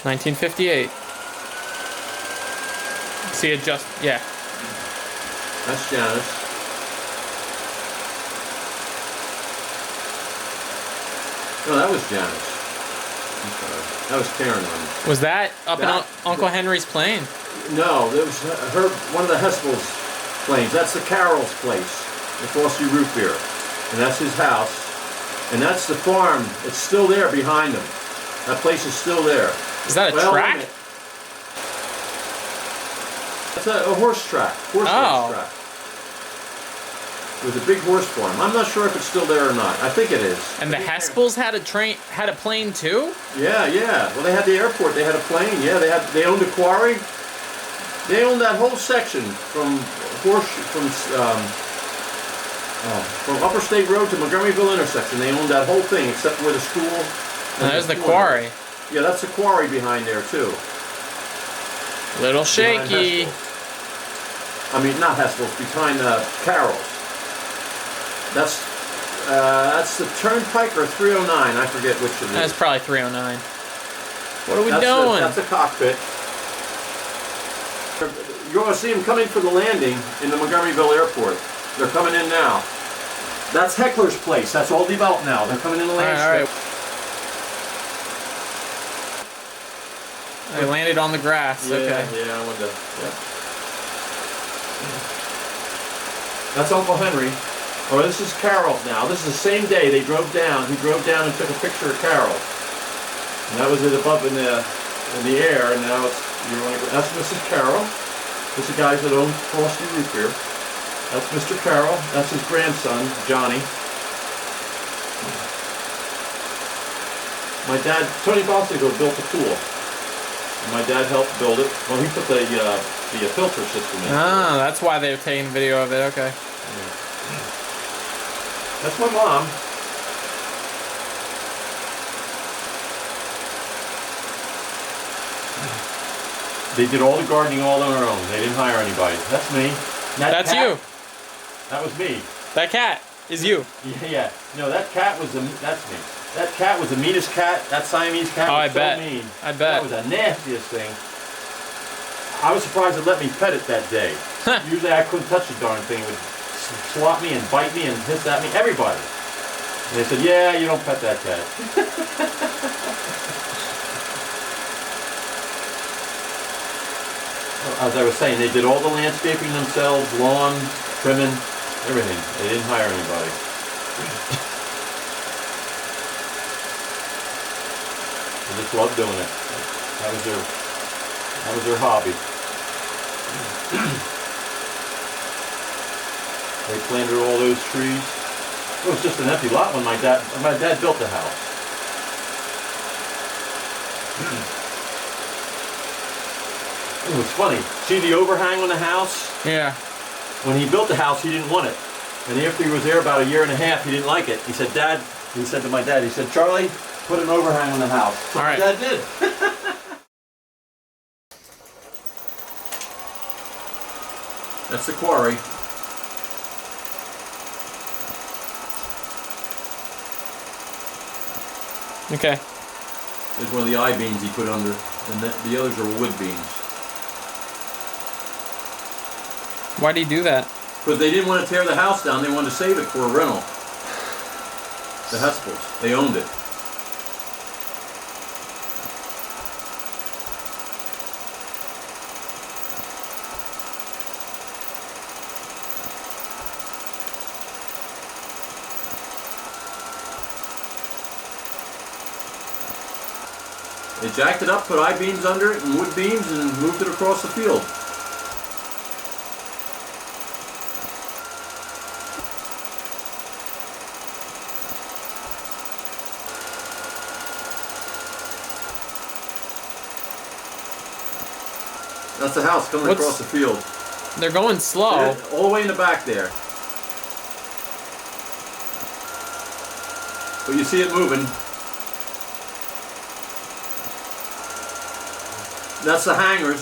1958. See it just, yeah. That's Janice. No, that was Janice. I'm sorry. That was Karen. Was that up in Uncle Henry's plane? No, it was one of the Hespel's planes. That's the Carroll's place, the Frosty Root Beer. And that's his house. And that's the farm. It's still there behind him. That place is still there. Is that a track? That's a horse track. Horse race track. With a big horse farm. I'm not sure if it's still there or not. I think it is. And the Hespels had a plane too? Yeah, yeah. Well, they had the airport. They had a plane. Yeah, they owned a quarry. They owned that whole section from Upper State Road to Montgomeryville intersection. They owned that whole thing except where the school. And there's the quarry. Yeah, that's the quarry behind there too. Little shaky. I mean, not Hespel's, behind Carroll's. That's the Turnpike or 309. I forget which it is. That's probably 309. What are we doing? That's a cockpit. You're going to see them coming for the landing in the Montgomeryville airport. They're coming in now. That's Heckler's place. That's all developed now. They're coming in the land strip. They landed on the grass. Yeah, okay. Yeah, I went to. Yeah. That's Uncle Henry. Oh, this is Carol's now. This is the same day they drove down. He drove down and took a picture of Carol. And that was it above in the air. And now that's Mrs. Carroll. This is the guys that own Frosty Root Beer. That's Mr. Carroll. That's his grandson, Johnny. My dad, Tony Bossigo, built the pool. My dad helped build it. Well, he put the filter system in. Ah, that's why they were taking video of it. Okay. Yeah. That's my mom. They did all the gardening all on their own. They didn't hire anybody. That's me. That's you. That was me. That cat is you. Yeah. No, that's me. That cat was the meanest cat. That Siamese cat was so mean. I bet. That was the nastiest thing. I was surprised it let me pet it that day. Usually I couldn't touch the darn thing. It would swat me and bite me and hiss at me. Everybody. And they said, yeah, you don't pet that cat. As I was saying, they did all the landscaping themselves, lawn, trimming, everything. They didn't hire anybody. They just loved doing it. That was their hobby. They planted all those trees. It was just an empty lot when my dad built the house. It was funny. See the overhang on the house? Yeah. When he built the house, he didn't want it. And after he was there about a year and a half, he didn't like it. He said, he said to my dad, he said, Charlie, put an overhang on the house. So all right. My dad did. That's the quarry. Okay. There's one of the I-beams he put under, and the others are wood beams. Why'd he do that? Because they didn't want to tear the house down, they wanted to save it for a rental. The Hespels, they owned it. They jacked it up, put I-beams under it and wood beams, and moved it across the field. That's the house coming across the field. They're going slow. All the way in the back there. But you see it moving. That's the hangars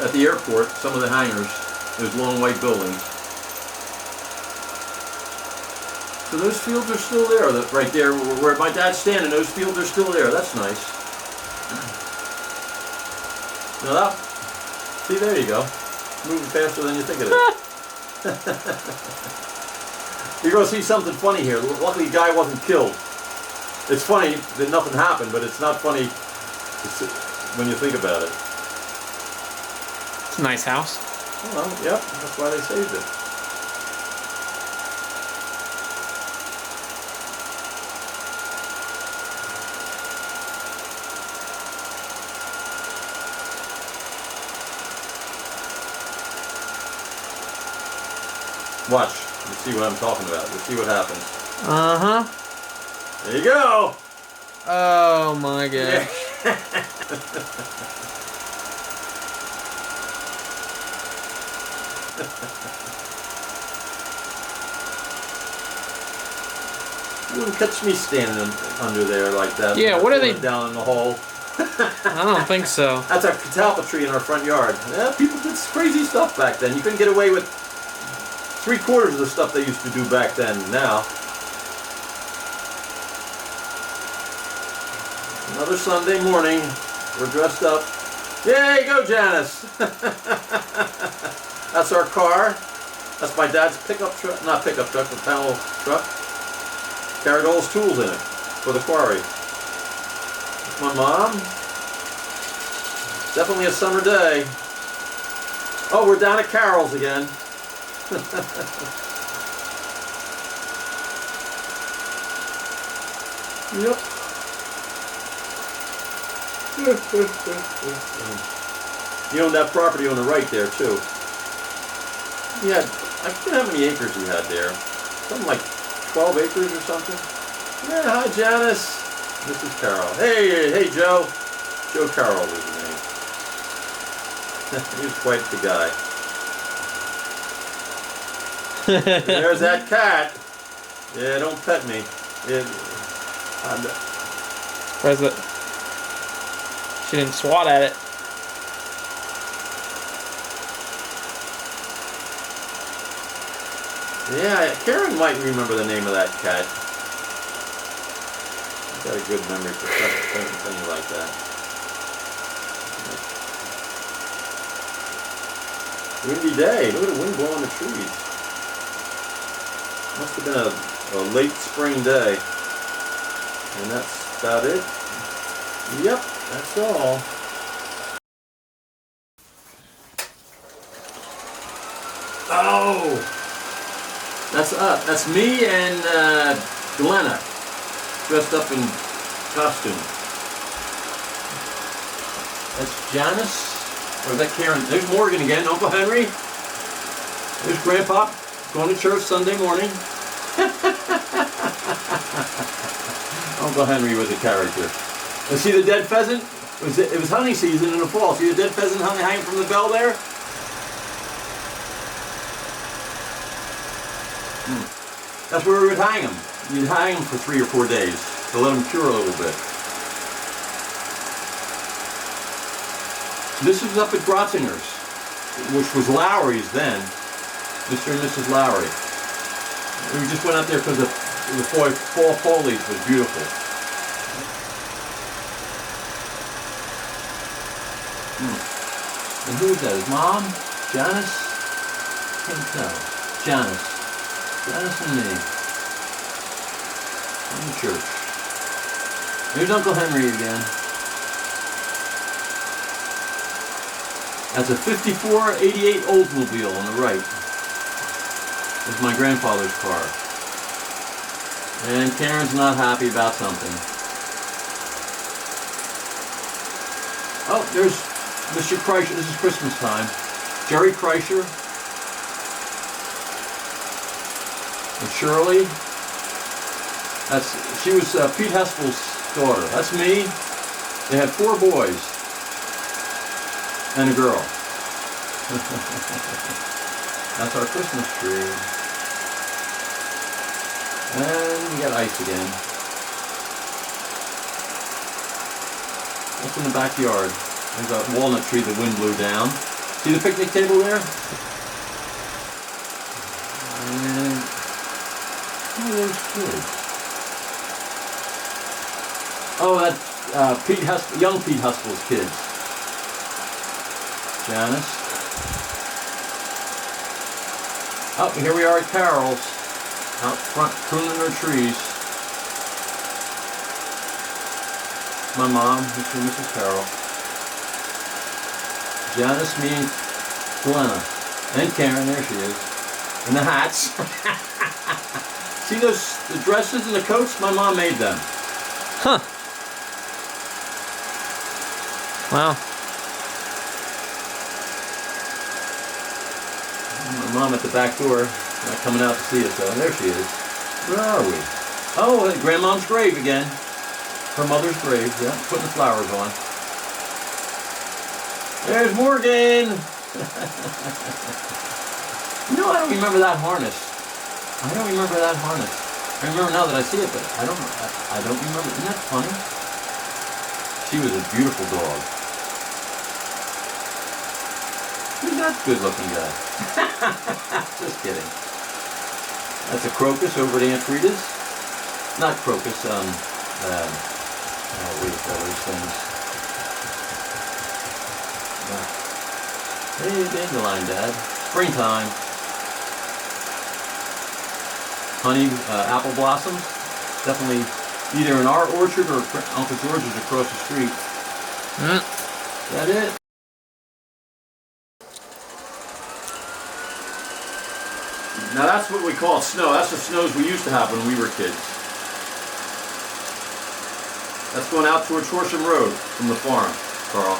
at the airport, some of the hangars. Those long white buildings. So those fields are still there, right there where my dad's standing, those fields are still there. That's nice. Now that, see, there you go. Moving faster than you think it is. You're going to see something funny here. Luckily, the guy wasn't killed. It's funny that nothing happened, but it's not funny when you think about it. It's a nice house. Well, yep, that's why they saved it. Watch. You see what I'm talking about. You see what happens. Uh-huh. There you go. Oh my god. Yeah. You wouldn't catch me standing under there like that. Yeah, what are they down in the hole? I don't think so. That's a catalpa tree in our front yard. Yeah, people did crazy stuff back then. You couldn't get away with 3/4 of the stuff they used to do back then. Now, another Sunday morning. We're dressed up. There you go, Janice. That's our car. That's my dad's pickup truck. Not pickup truck, the panel truck. Carried all his tools in it for the quarry. That's my mom. Definitely a summer day. Oh, we're down at Carol's again. Yep. You own that property on the right there too. Yeah, I forget how many acres he had there. Something like 12 acres or something. Yeah, hi Janice. This is Carol. Hey Joe. Joe Carroll was his name. He was quite the guy. There's that cat. Yeah, don't pet me. Where's it? She didn't swat at it. Yeah, Karen might remember the name of that cat. I've got a good memory for something like that. Windy day. Look at the wind blowing the trees. Must have been a late spring day. And that's about it. Yep, that's all. Oh! That's me and Glenna, dressed up in costume. That's Janice. Or is that Karen? There's Morgan again, Uncle Henry. There's Grandpa, going to church Sunday morning. Uncle Henry was a character. And see the dead pheasant? It was hunting season in the fall. See the dead pheasant hanging from the bell there? That's where we would hang them. You'd hang them for 3 or 4 days to let them cure a little bit. This was up at Grotzinger's, which was Lowry's then. Mr. and Mrs. Lowry. We just went out there because the fall foliage was beautiful. And who is that? His mom? Janice? Can't tell. Janice. Janice and me. In the church. Here's Uncle Henry again. That's a 5488 Oldsmobile on the right. It's my grandfather's car. And Karen's not happy about something. Oh, there's Mr. Kreischer. This is Christmas time. Jerry Kreischer. And Shirley. She was Pete Hespel's daughter. That's me. They had 4 boys. And a girl. That's our Christmas tree. And we got ice again. That's in the backyard. There's a walnut tree the wind blew down. See the picnic table there? And who are those kids? Oh, young Pete Huskell's kids. Janice. Oh, here we are at Carol's, out front pruning their trees. My mom, Mrs. Carol. Janice, me, and Glenna. And Karen, there she is. And the hats. See the dresses and the coats? My mom made them. Huh. Wow. My mom at the back door, not coming out to see us though. There she is. Where are we? Oh, at Grandmom's grave again. Her mother's grave, yeah, putting the flowers on. There's Morgan! You know, I don't remember that harness. I don't remember that harness. I remember now that I see it, but I don't remember. Isn't that funny? She was a beautiful dog. Who's that good-looking guy? Just kidding. That's a crocus over at Aunt Frida's. Not crocus, what do you call those things? Hey, dandelion, Dad. Springtime. Honey, apple blossoms. Definitely either in our orchard or Uncle George's across the street. Is that it? Now that's what we call snow. That's the snows we used to have when we were kids. That's going out towards Horsham Road from the farm, Carl.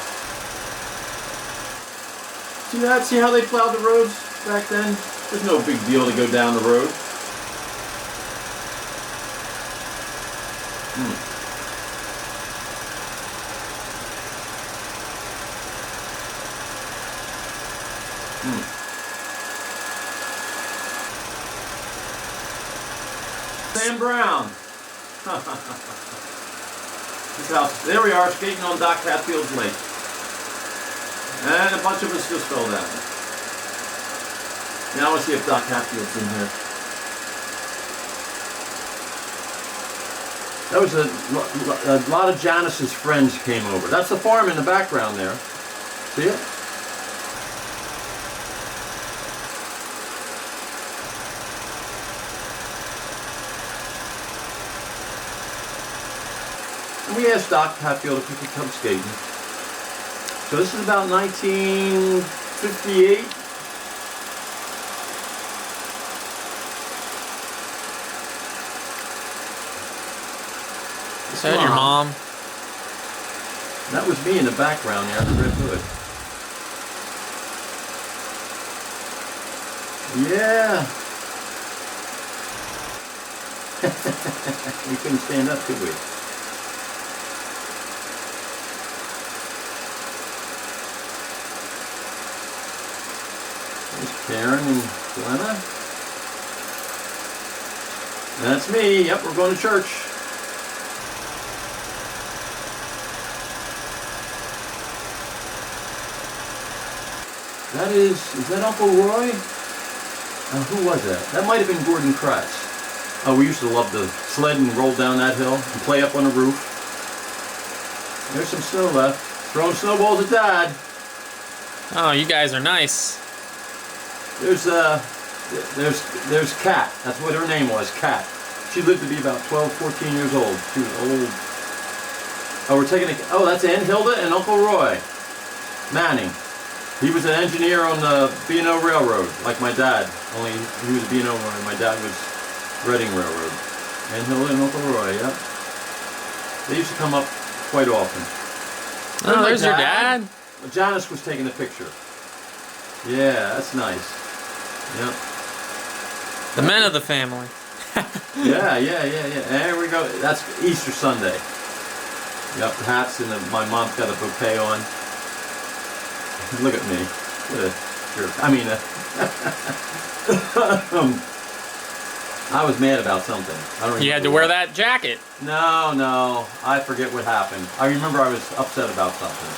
See that? See how they plowed the roads back then? There's no big deal to go down the road. Sam Brown. This house. There we are, skating on Doc Hatfield's lake. And a bunch of us just fell down. Now I want to see if Doc Hatfield's in here. That was a lot of Janice's friends came over. That's the farm in the background there. See it? And we asked Doc Hatfield if we could come skating. So this is about 1958. Is that your mom? That was me in the background there, the red hood. Yeah. We couldn't stand up, could we? There's Karen and Glenna. That's me. Yep, we're going to church. That is that Uncle Roy? Who was that? That might have been Gordon Kratz. Oh, we used to love to sled and roll down that hill and play up on the roof. There's some snow left. Throwing snowballs at Dad. Oh, you guys are nice. There's Kat. That's what her name was, Kat. She lived to be about 12, 14 years old. She was old. Oh, we're taking a... Oh, that's Aunt Hilda and Uncle Roy Manning. He was an engineer on the B&O Railroad, like my dad. Only he was B&O and my dad was Reading Railroad. Aunt Hilda and Uncle Roy, yep. They used to come up quite often. Oh, there's your dad? Janice was taking a picture. Yeah, that's nice. Yep. The men of the family. Yeah. There we go. That's Easter Sunday. Yep, hats and my mom's got a bouquet on. Look at me. What a jerk. I mean, I was mad about something. I don't You had to wear that jacket. No. I forget what happened. I remember I was upset about something.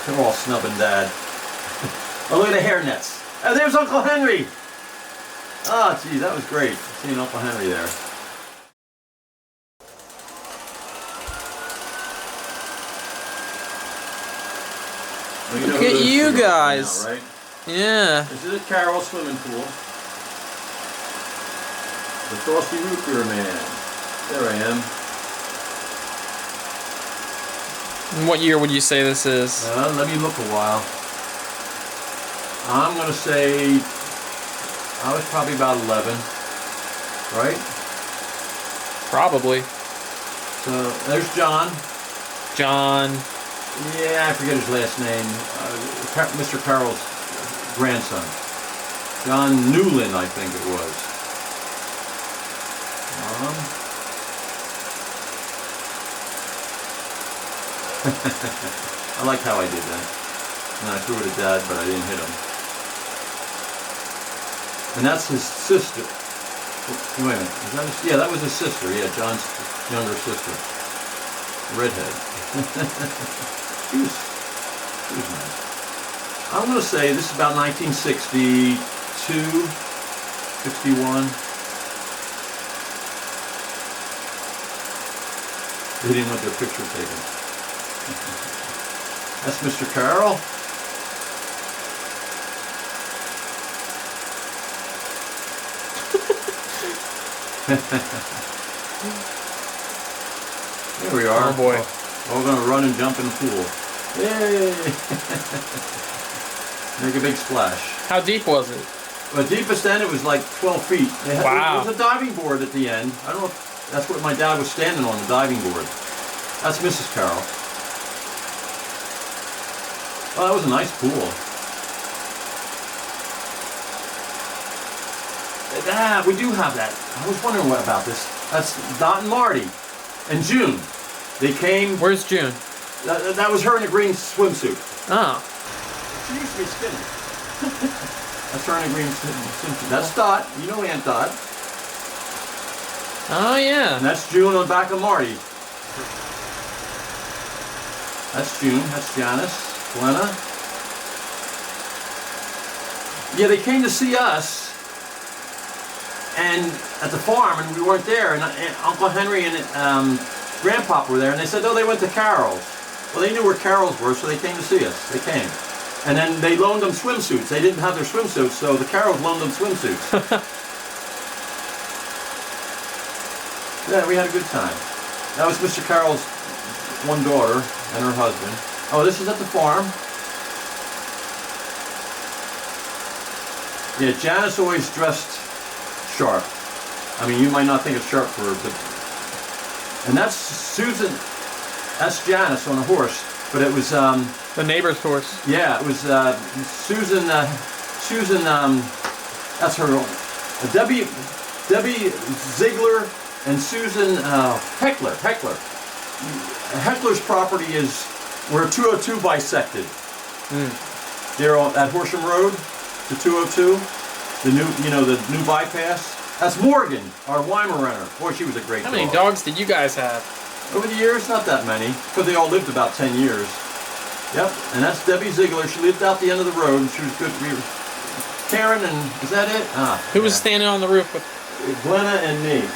They're all snubbing Dad. Oh, look at the hair nets. Oh, there's Uncle Henry. Oh, geez, that was great. Seeing Uncle Henry there. Look at you guys. Now, right? Yeah. This is a Carroll swimming pool. The Frosty Root Beer Man. There I am. And what year would you say this is? Let me look a while. I'm going to say I was probably about 11, right? Probably. So there's John. John. Yeah, I forget his last name. Mr. Carroll's grandson. John Newland, I think it was. I like how I did that. And I threw it at Dad, but I didn't hit him. And that's his sister. Wait a minute. Is that his, yeah, that was his sister. Yeah, John's younger sister. Redhead. She was nice. I'm going to say this is about 1962, 61. They didn't want their picture taken. That's Mr. Carroll. There we are. Oh boy. We're going to run and jump in the pool. Yay! Make a big splash. How deep was it? The deepest end, it was like 12 feet. Wow. There was a diving board at the end. I don't know if that's what my dad was standing on, the diving board. That's Mrs. Carroll. Oh, that was a nice pool. Ah, we do have that. I was wondering what about this. That's Dot and Marty. And June. They came... Where's June? That was her in a green swimsuit. Oh. She used to be skinny. That's her in a green swimsuit. That's Dot. You know Aunt Dot. Oh, yeah. And that's June on the back of Marty. That's June. That's Janice. Glenna. Yeah, they came to see us and at the farm, and we weren't there. And Uncle Henry and Grandpop were there, and they said, "Oh, they went to Carroll's." Well, they knew where Carroll's were, so they came to see us. They came, and then they loaned them swimsuits. They didn't have their swimsuits, so the Carrolls loaned them swimsuits. Yeah, we had a good time. That was Mr. Carroll's one daughter and her husband. Oh, this is at the farm. Yeah, Janice always dressed sharp. I mean, you might not think it's sharp for her, but... And that's Susan, that's Janice on a horse, but it was... the neighbor's horse. Yeah, it was Susan, that's her... Debbie Ziegler and Susan Heckler. Heckler's property is where 202 bisected. There at Horsham Road, the 202, the new bypass. That's Morgan, our Weimaraner. Boy, she was a great dog. How many dogs did you guys have? Over the years, not that many, because they all lived about 10 years. Yep, and that's Debbie Ziegler. She lived out the end of the road, and she was good. Karen, and is that it? Who was standing on the roof with? Glenna and me.